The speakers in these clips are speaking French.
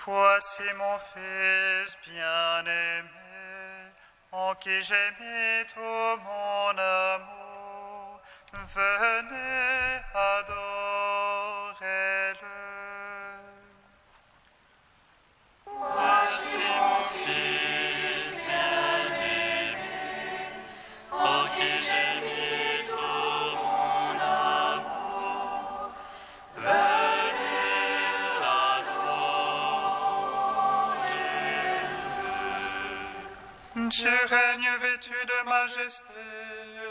Voici mon Fils bien-aimé, en qui j'ai mis tout mon amour. Venez, adorez-le. Voici mon Fils bien-aimé, en qui j'ai mis tout mon amour. Venez, adorez-le. Dieu règne vêtu de majesté,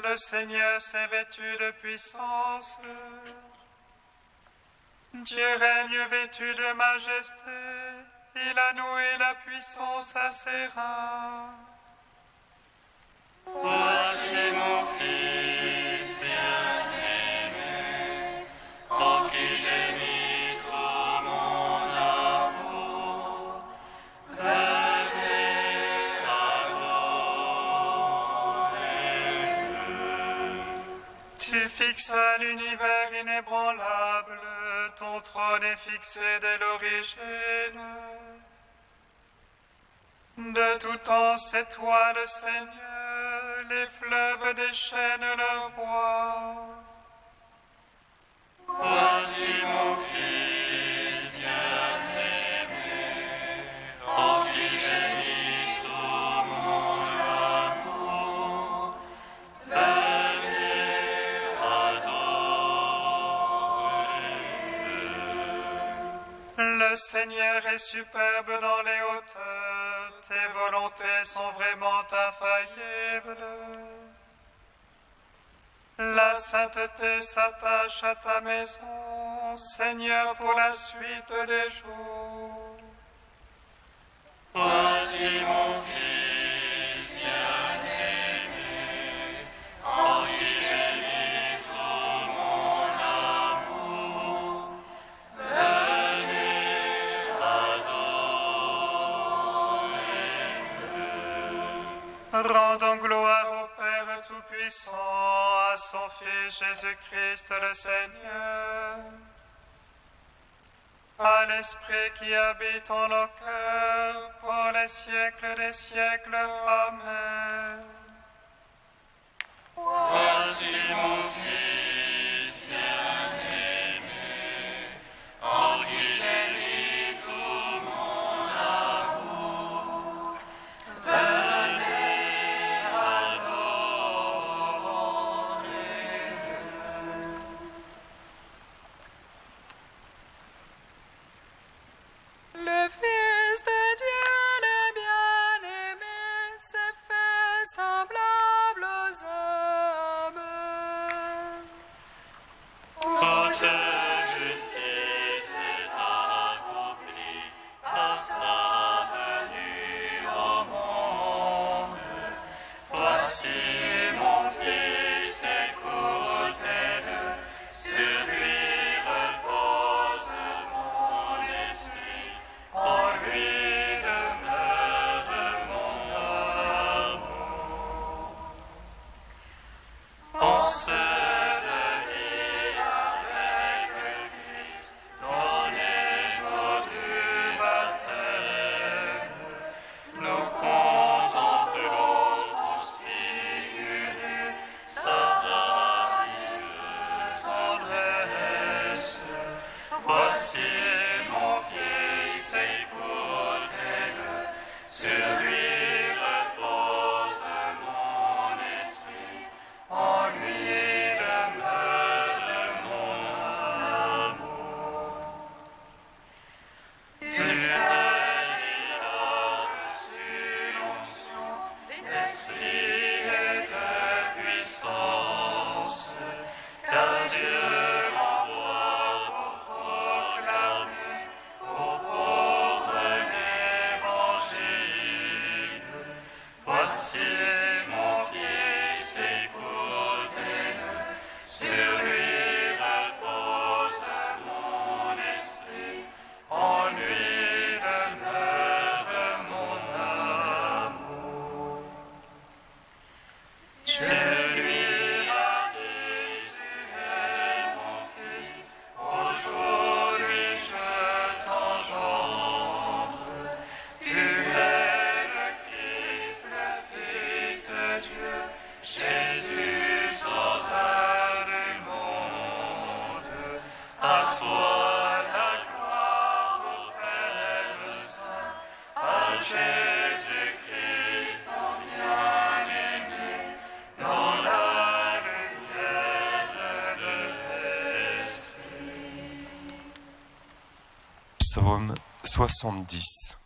le Seigneur s'est vêtu de puissance. Dieu règne vêtu de majesté, il a noué la puissance à ses reins. Voici mon Fils bien-aimé, en qui j'ai mis tout mon amour. Venez, adorez-le. Tu fixas l'univers inébranlable, ton trône est fixé dès l'origine. De tout temps c'est toi le Seigneur, les fleuves déchaînent leur voix. Voici mon Fils bien-aimé, en qui j'ai mis tout mon amour. Venez, adorez-le. Le Seigneur est superbe dans les hauteurs, tes volontés sont vraiment infaillibles. La sainteté s'attache à ta maison, Seigneur, pour la suite des jours. Voici mon Fils bien-aimé, en qui j'ai mis tout mon amour. Venez, adorez-le. Rendons gloire au Père Tout-Puissant, à son Fils Jésus-Christ le Seigneur, à l'Esprit qui habite en nos cœurs, pour les siècles des siècles. Amen. Voici mon Fils bien-aimé, en qui j'ai mis tout mon amour. Venez, adorez-le. Le Fils de Dieu, le bien-aimé, s'est fait sa Jésus-Christ, ton bien-aimé, dans la lumière de l'Esprit. Psaume 70.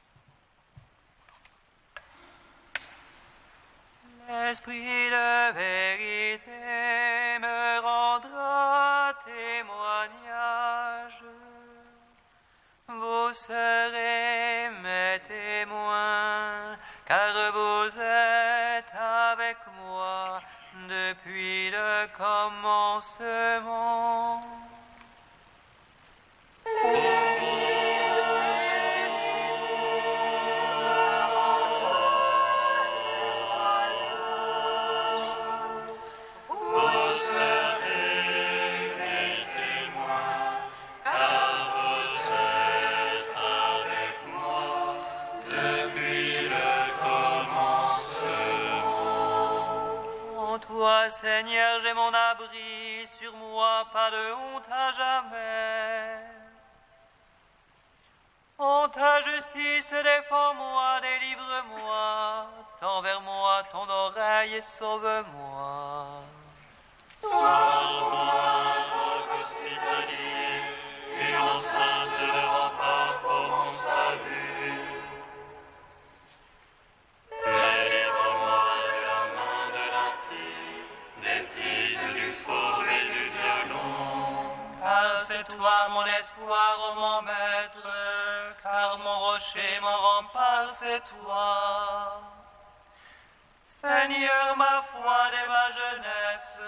L'Esprit de vérité me rendra témoignage. Vous serez mes témoins, car vous êtes avec moi depuis le commencement. Toi, Seigneur, j'ai mon abri, sur moi pas de honte à jamais. En ta justice, défends-moi, délivre-moi, tends vers moi ton oreille et sauve-moi. Sauve-moi, roc hospitalier, une enceinte de rempart pour mon salut. Délivre-moi de la main de l'impie, des prises du faux et du violon. Car c'est toi mon espoir, ô mon maître, car mon rocher, mon rempart, c'est toi. Seigneur, ma foi dès ma jeunesse,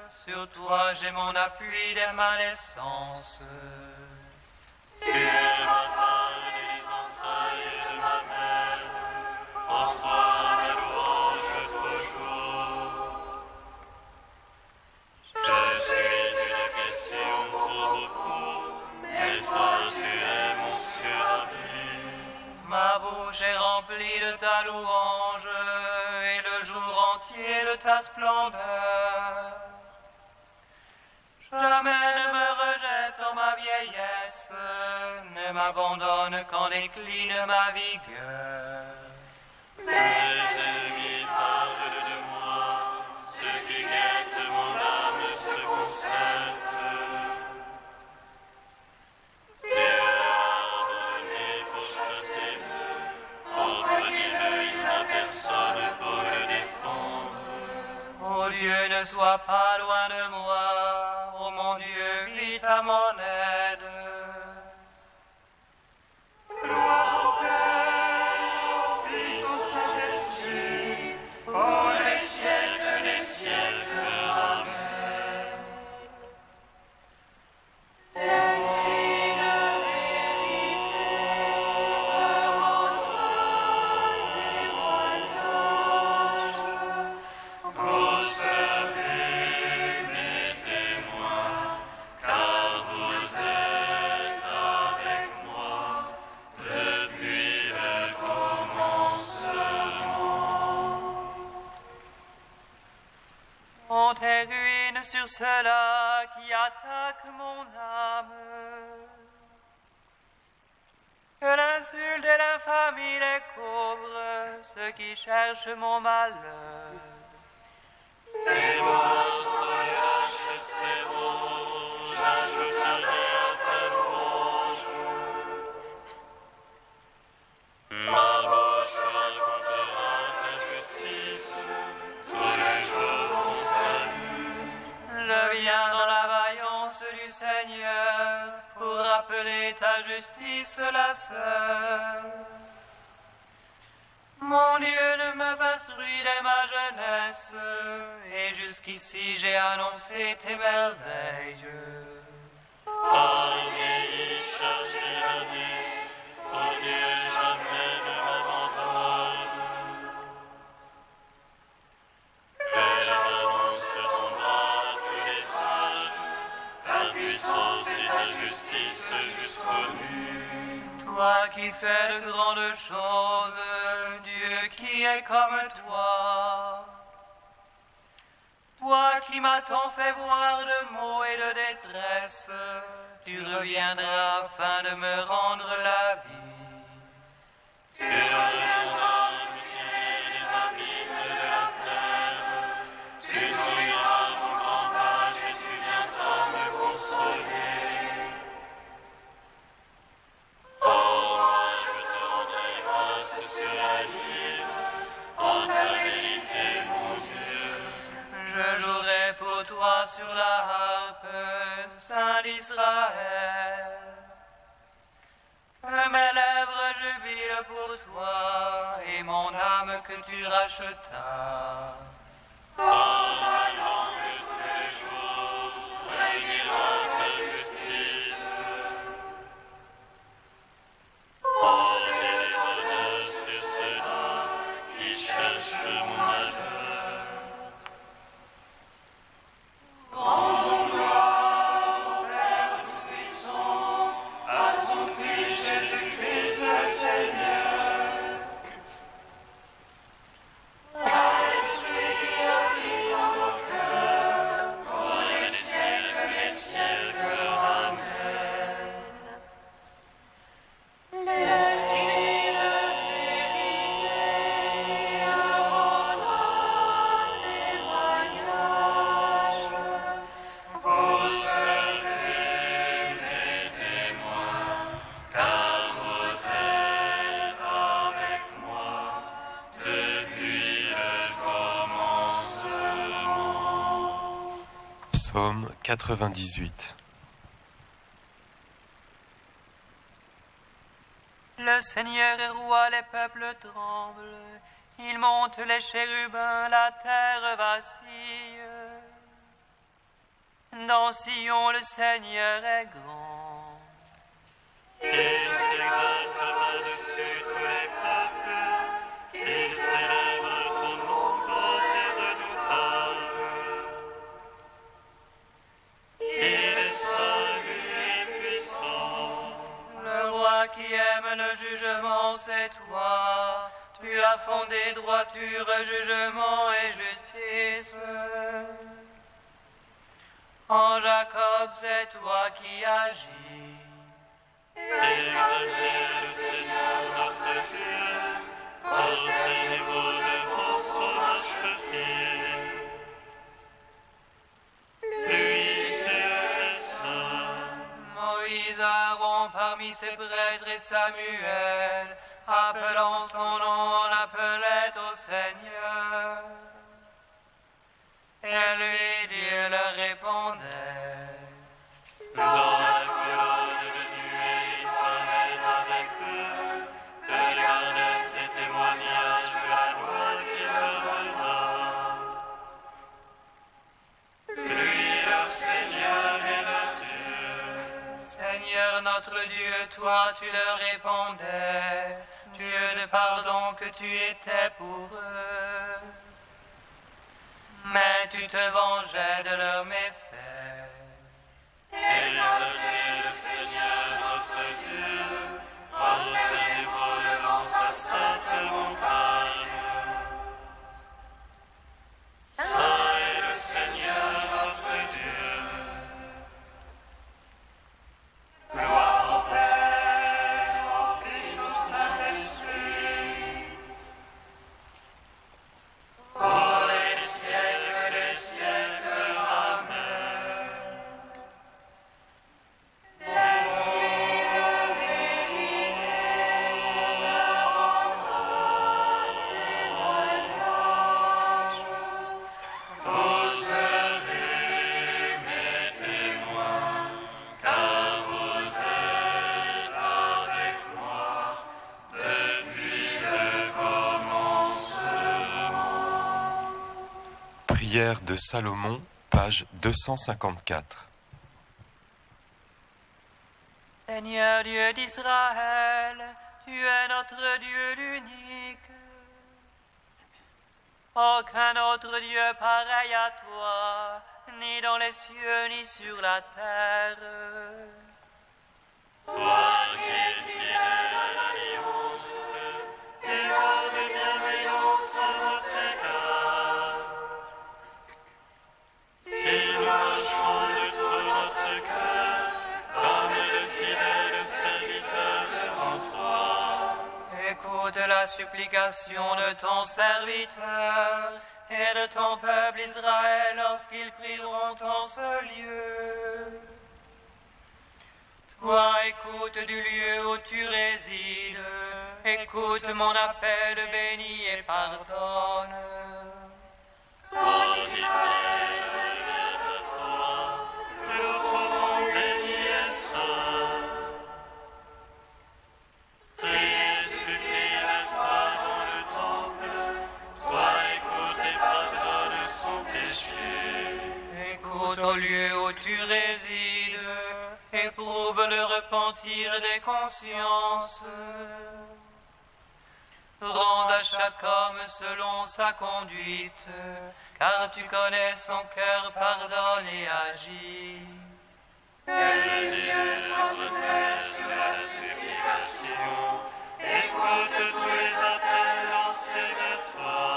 sur toi j'ai mon appui dès ma naissance. Tu es ma part des entrailles de ma mère, en toi ma louange toujours. Je suis une question pour beaucoup, mais toi tu es mon surabri. Ma bouche est remplie de ta louange, et le jour entier de ta splendeur. Jamais ne me rejette en ma vieillesse, ne m'abandonne qu'en décline ma vigueur. Mes ennemis parlent de moi, ceux qui guettent mon âme se concertent. Dieu a ordonné pour chasser l'eux, empoignez-le, il n'a personne pour le défendre. Ô Dieu, ne sois pas loin de moi, ô mon Dieu, vite à mon aide. Fils au Saint-Esprit, Pour les siècles des siècles, Amen. Vous serez mes témoins, car vous êtes avec moi depuis le commencement. On tes ruines sur ceux-là qui attaquent mon âme. Que l'insulte et l'infamie les couvrent, ceux qui cherchent mon malheur. Et moi, j'ajouterai à ta louange. Ma bouche racontera ta justice, tous les jours ton salut. Je viens dans la vaillance du Seigneur pour rappeler ta justice la seule. Mon Dieu, ne m'as instruit dès ma jeunesse, et jusqu'ici j'ai annoncé tes merveilles. Par vieilli chargé d'années, oh Dieu, jamais ne m'abandonne. Que j'annonce ton bras à tous les âges, ta puissance et ta justice jusqu'aux nues. Toi qui fais de grandes choses, Dieu qui est comme toi. Toi qui m'as tant fait voir de maux et de détresse, tu reviendras afin de me rendre la vie. Tu reviendras d'Israël. Que mes lèvres jubilent pour toi, et mon âme que tu rachetas. Psaume 98. Le Seigneur est roi, les peuples tremblent. Il monte les chérubins, la terre vacille. Dans Sion, le Seigneur est grand. Il s'éclate par-dessus tous les peuples, il célèbre ton nom pour tes redoutables. Il est salut et puissant. Le roi qui aime le jugement, c'est toi. Tu as fondé droiture, jugement et justice. En Jacob, c'est toi qui agis. Exaltez le Seigneur notre Dieu, prosternez-vous devant son marchepied. Lui qui est saint. Moïse, Aaron parmi ses prêtres et Samuel, appelant son nom, on appelait au Seigneur. Et lui, Dieu leur répondait. Dans la colonne de nuée, il parlait avec eux, regardez ces témoignages de la loi qu'il leur donna. Lui, leur Seigneur et leur Dieu. Seigneur notre Dieu, toi tu leur répondais, Dieu de pardon que tu étais pour eux. Mais tu te vengeais de leurs méfaits. Exaltez le Seigneur notre Dieu, prosternez-vous devant sa sainte montagne. Saint est le Seigneur notre Dieu. Gloire au Père, au Fils, au Saint-Esprit. Pour les siècles des siècles, Amen. Vous serez mes témoins, car vous êtes avec moi depuis le commencement. Prière de Salomon, page 254. Seigneur Dieu d'Israël, tu es notre Dieu l'unique. Aucun autre Dieu pareil à toi, ni dans les cieux, ni sur la terre. Toi qui es fidèle à l'alliance et plein de bienveillance à notre égard. Si nous marchons de tout notre cœur, comme de fidèles serviteurs devant toi, Écoute la supplication de ton serviteur et de ton peuple Israël lorsqu'ils prieront en ce lieu. Toi, écoute du lieu où tu résides, écoute mon appel, bénis et pardonne. ô Israël, vers toi, nous trouvons béni lieu où tu résides, éprouve le repentir des consciences. Rends à chaque homme selon sa conduite, car tu connais son cœur, pardonne et agis. Que tes yeux s'entreprennent sur la supplication, écoute tous les appels lancés vers toi.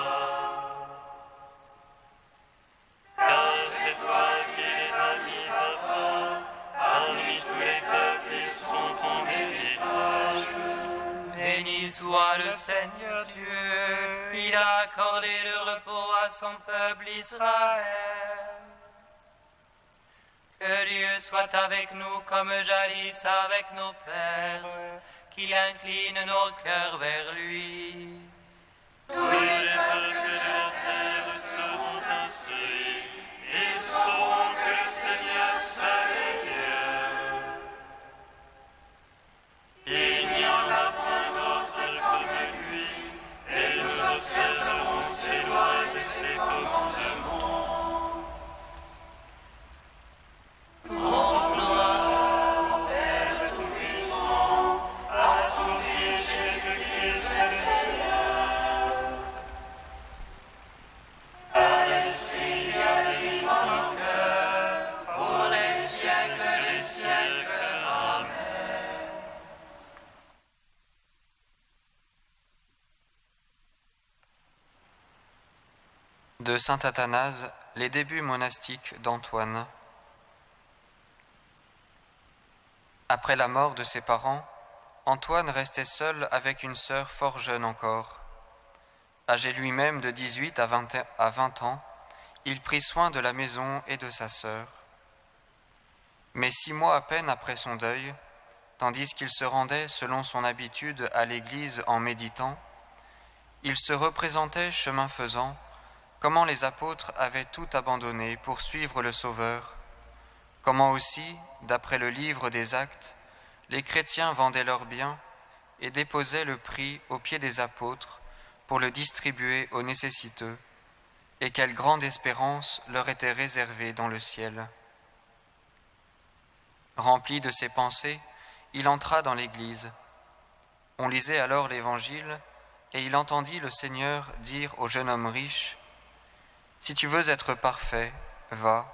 Car c'est toi qui les as mis à part, parmi tous les peuples ils sont ton héritage. Béni soit le Seigneur Dieu, il a accordé le repos à son peuple Israël. Que Dieu soit avec nous comme jadis avec nos pères, qu'il incline nos cœurs vers lui. Tous les peuples de la terre seront instruits, ils sauront que le Seigneur seul est Dieu. Il n'y en a point d'autre comme lui, et nous observerons ses lois et ses commandements. De saint Athanase, les débuts monastiques d'Antoine. Après la mort de ses parents, Antoine restait seul avec une sœur fort jeune encore. Âgé lui-même de 18 à 20 ans, il prit soin de la maison et de sa sœur. Mais 6 mois à peine après son deuil, tandis qu'il se rendait selon son habitude à l'église en méditant, il se représentait, chemin faisant, comment les apôtres avaient tout abandonné pour suivre le Sauveur, comment aussi, d'après le livre des Actes, les chrétiens vendaient leurs biens et déposaient le prix aux pieds des apôtres pour le distribuer aux nécessiteux, et quelle grande espérance leur était réservée dans le ciel. Rempli de ces pensées, il entra dans l'église. On lisait alors l'Évangile, et il entendit le Seigneur dire au jeune homme riche: « Si tu veux être parfait, va,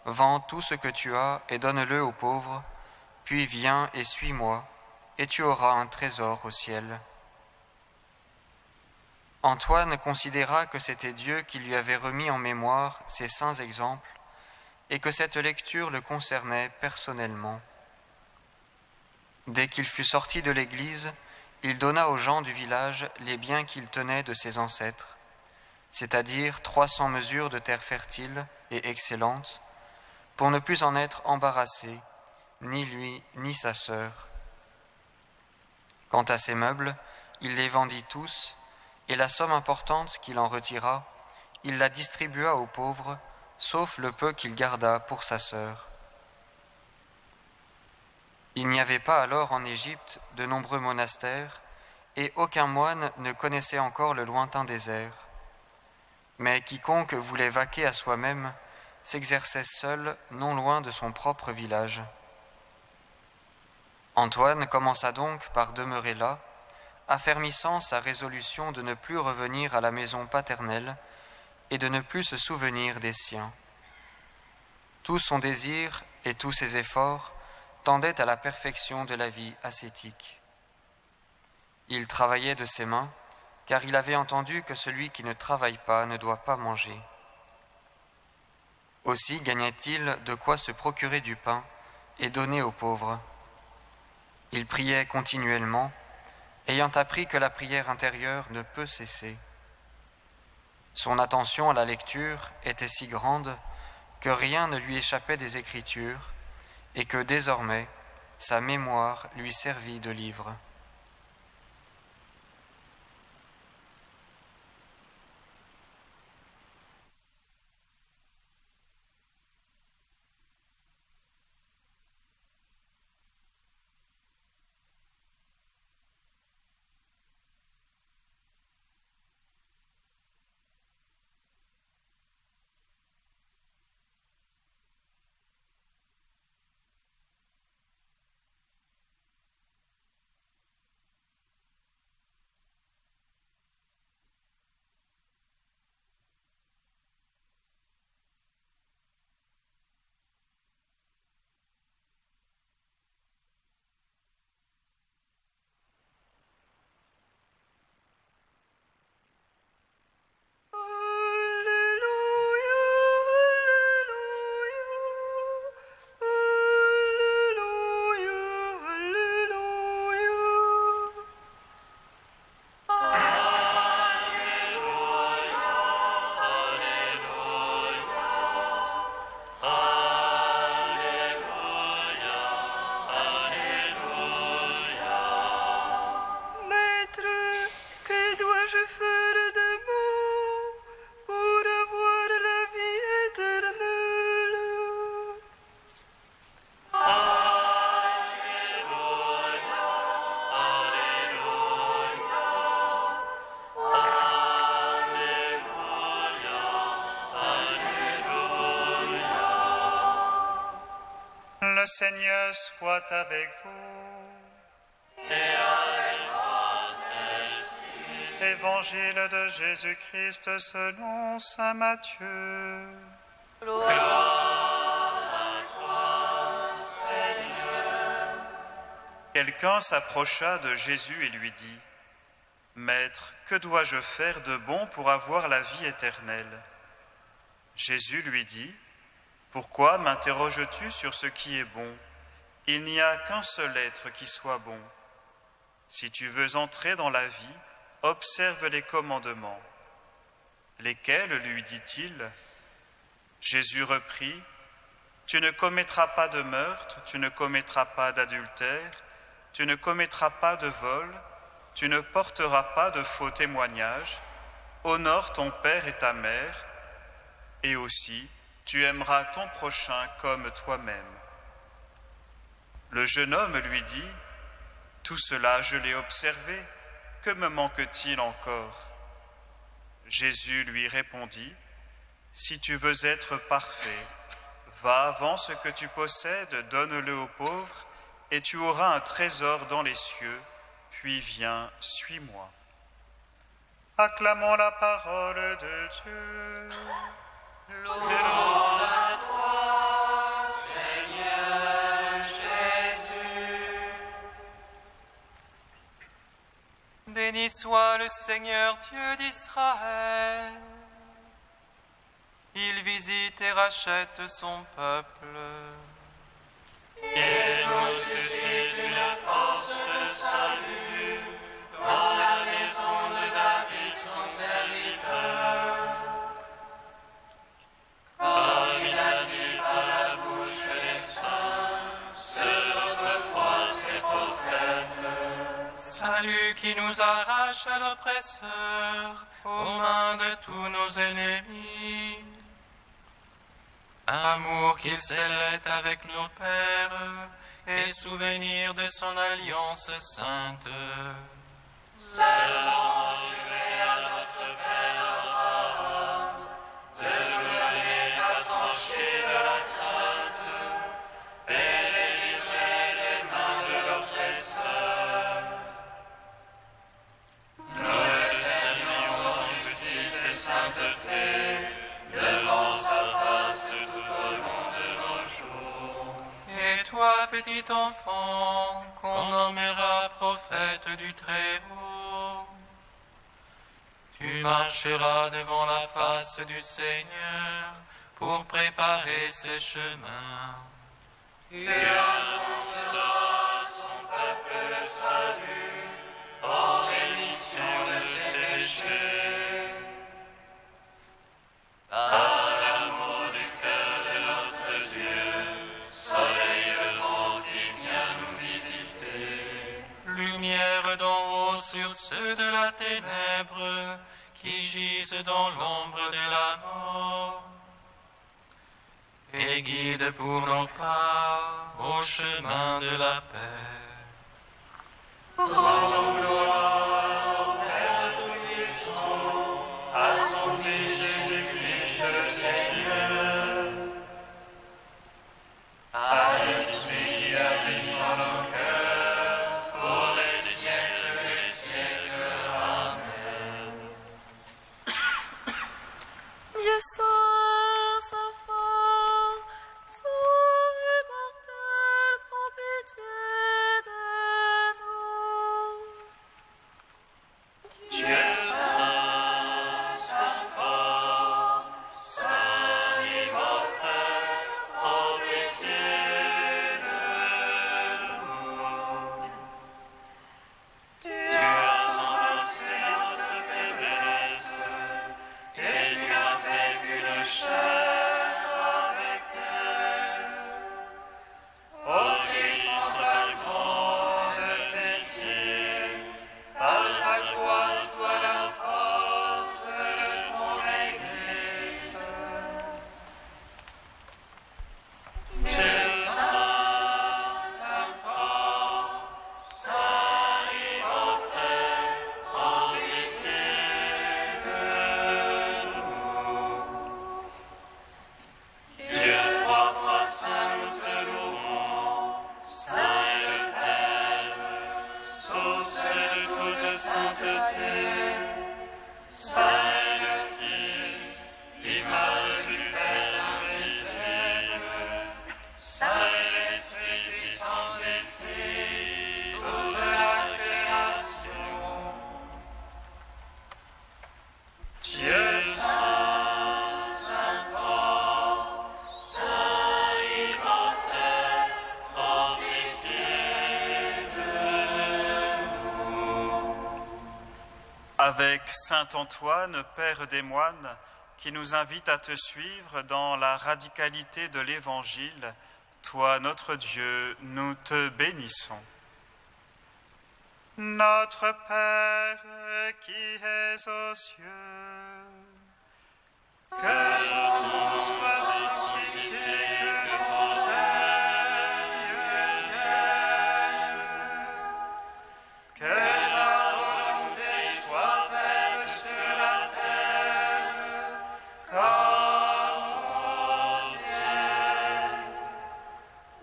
vends tout ce que tu as et donne-le aux pauvres, puis viens et suis-moi, et tu auras un trésor au ciel. » Antoine considéra que c'était Dieu qui lui avait remis en mémoire ces saints exemples et que cette lecture le concernait personnellement. Dès qu'il fut sorti de l'église, il donna aux gens du village les biens qu'il tenait de ses ancêtres, c'est-à-dire 300 mesures de terre fertile et excellente, pour ne plus en être embarrassé, ni lui ni sa sœur. Quant à ses meubles, il les vendit tous, et la somme importante qu'il en retira, il la distribua aux pauvres, sauf le peu qu'il garda pour sa sœur. Il n'y avait pas alors en Égypte de nombreux monastères, et aucun moine ne connaissait encore le lointain désert. Mais quiconque voulait vaquer à soi-même s'exerçait seul, non loin de son propre village. Antoine commença donc par demeurer là, affermissant sa résolution de ne plus revenir à la maison paternelle et de ne plus se souvenir des siens. Tout son désir et tous ses efforts tendaient à la perfection de la vie ascétique. Il travaillait de ses mains, car il avait entendu que celui qui ne travaille pas ne doit pas manger. Aussi gagnait-il de quoi se procurer du pain et donner aux pauvres. Il priait continuellement, ayant appris que la prière intérieure ne peut cesser. Son attention à la lecture était si grande que rien ne lui échappait des Écritures et que désormais sa mémoire lui servit de livre. tu ferais de mots pour avoir la vie éternelle. Le Seigneur soit avec vous. Et avec votre esprit. Évangile de Jésus-Christ selon saint Matthieu. Quelqu'un s'approcha de Jésus et lui dit : « Maître, que dois-je faire de bon pour avoir la vie éternelle ?» Jésus lui dit : « Pourquoi m'interroges-tu sur ce qui est bon ? Il n'y a qu'un seul être qui soit bon. Si tu veux entrer dans la vie, observe les commandements. » Lesquels, lui dit-il ? Jésus reprit : « Tu ne commettras pas de meurtre, tu ne commettras pas d'adultère, tu ne commettras pas de vol, tu ne porteras pas de faux témoignages, honore ton père et ta mère, et aussi tu aimeras ton prochain comme toi-même. » Le jeune homme lui dit : « Tout cela je l'ai observé, que me manque-t-il encore ?» Jésus lui répondit : « Si tu veux être parfait, va, vends ce que tu possèdes, donne-le aux pauvres, et tu auras un trésor dans les cieux, puis viens, suis-moi. » Acclamons la parole de Dieu. Louange à toi, Seigneur Jésus. Béni soit le Seigneur Dieu d'Israël. Il visite et rachète son peuple. Il nous suscite une force de salut dans la maison de David, son serviteur. Comme il a dit par la bouche des saints, ceux d'autrefois ses prophètes. Salut qui nous arrache à l'oppresseur, aux mains de tous nos ennemis. Amour qu'il scellait avec nos pères, et souvenir de son alliance sainte. Seulement juré à notre Père Abraham de nous donner affranchis de la crainte et délivrer des mains de l'oppresseur. Nous le servions en justice et sainteté devant sa face tout au long de nos jours. Et toi, petit enfant, qu'on nommera prophète du Très-Haut, tu marcheras devant la face du Seigneur pour préparer ses chemins. Tu annonceras à son peuple le salut en rémission de ses péchés. Par l'amour du cœur de notre Dieu, soleil levant qui vient nous visiter. Lumière d'en haut sur ceux de la ténèbre qui gisent dans l'ombre de la mort. Et guide pour nos pas au chemin de la paix. Rendons gloire au Père Tout-Puissant, à son Fils Jésus-Christ le Seigneur, à l'Esprit qui habite en nos cœurs, pour les siècles des siècles. Amen. Dieu soit sa fort, soit immortel, prends pitié de nous. Dieu saint, saint fort, saint Saint Antoine, Père des moines, qui nous invite à te suivre dans la radicalité de l'Évangile, toi, notre Dieu, nous te bénissons. Notre Père qui es aux cieux, que ton nom soit sanctifié, que ton règne vienne, que ta volonté soit faite sur la terre comme au ciel.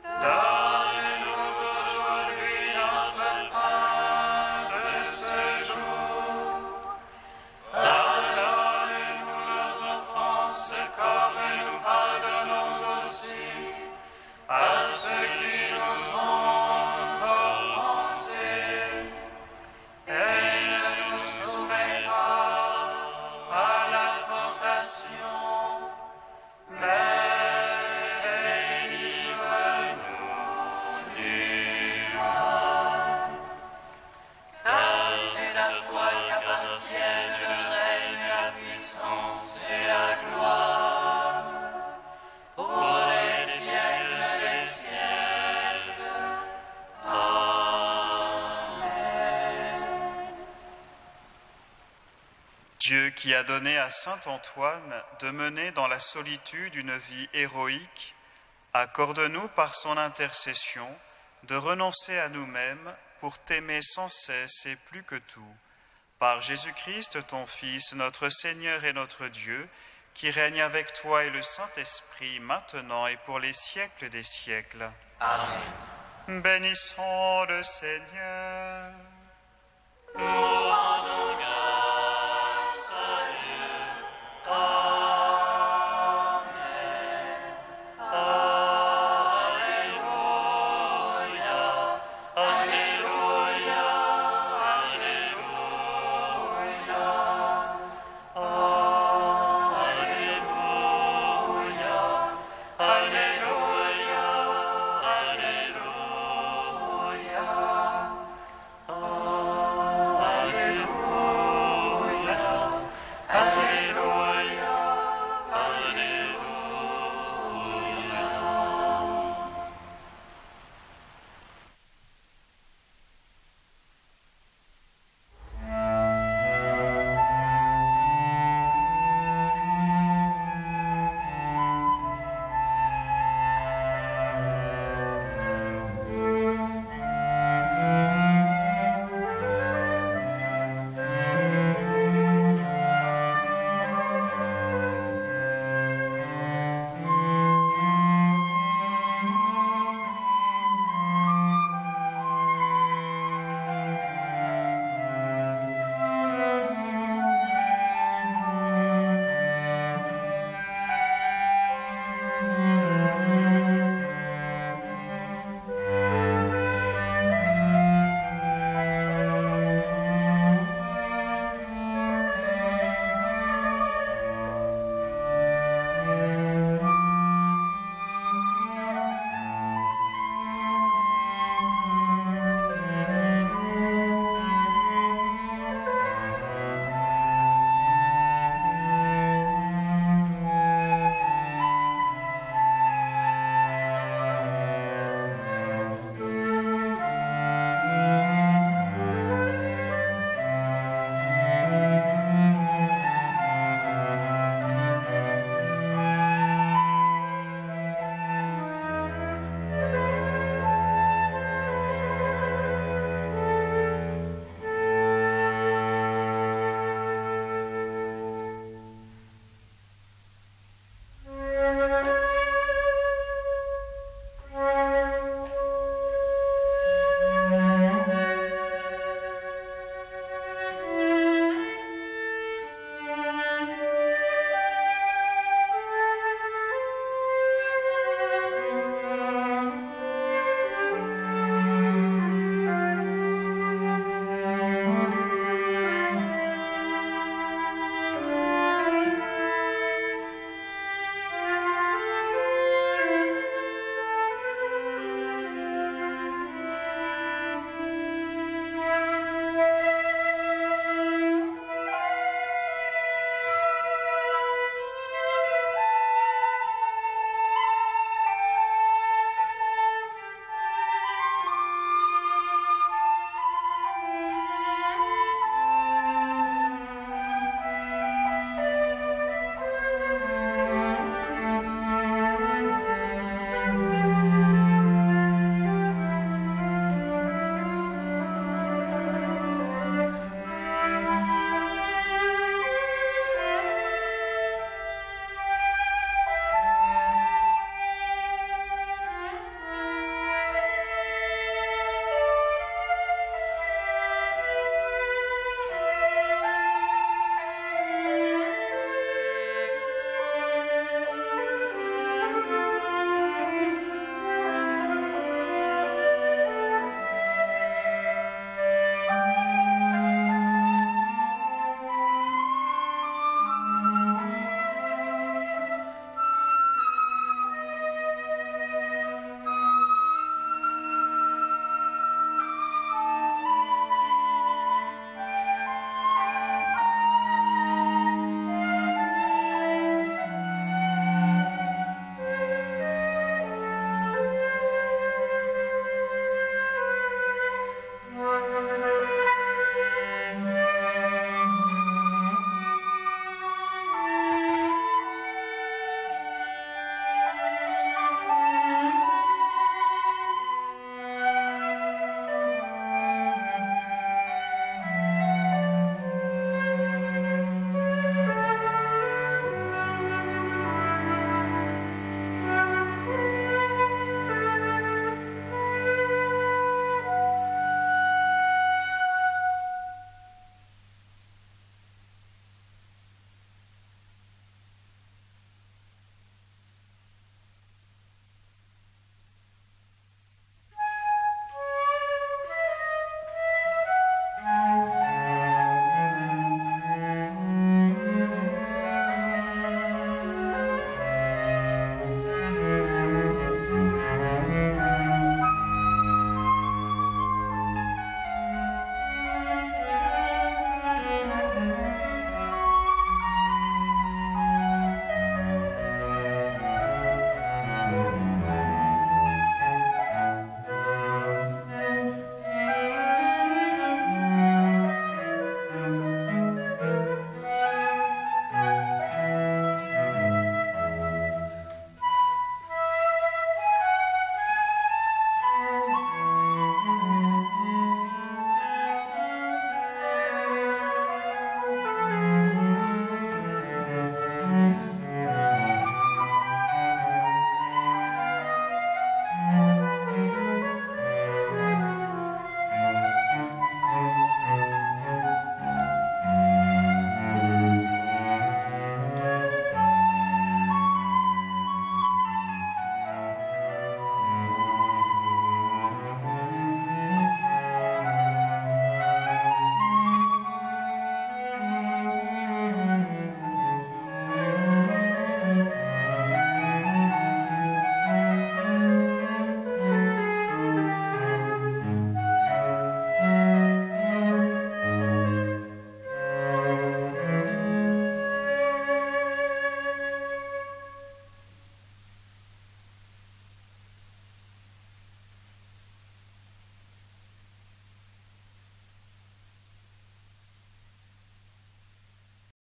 Donne-nous aujourd'hui notre pain de ce jour. Pardonne-nous nos offenses comme nous pardonnons aussi à ceux qui nous ont offensés. Et ne nous soumets pas à la tentation, mais délivre-nous du mal. Car c'est à toi qu'appartiennent le règne, la puissance et la gloire, pour les siècles des siècles. Dieu qui a donné à saint Antoine de mener dans la solitude une vie héroïque, accorde-nous par son intercession de renoncer à nous-mêmes pour t'aimer sans cesse et plus que tout. Par Jésus-Christ, ton Fils, notre Seigneur et notre Dieu, qui règne avec toi et le Saint-Esprit, maintenant et pour les siècles des siècles. Amen. Bénissons le Seigneur. Louange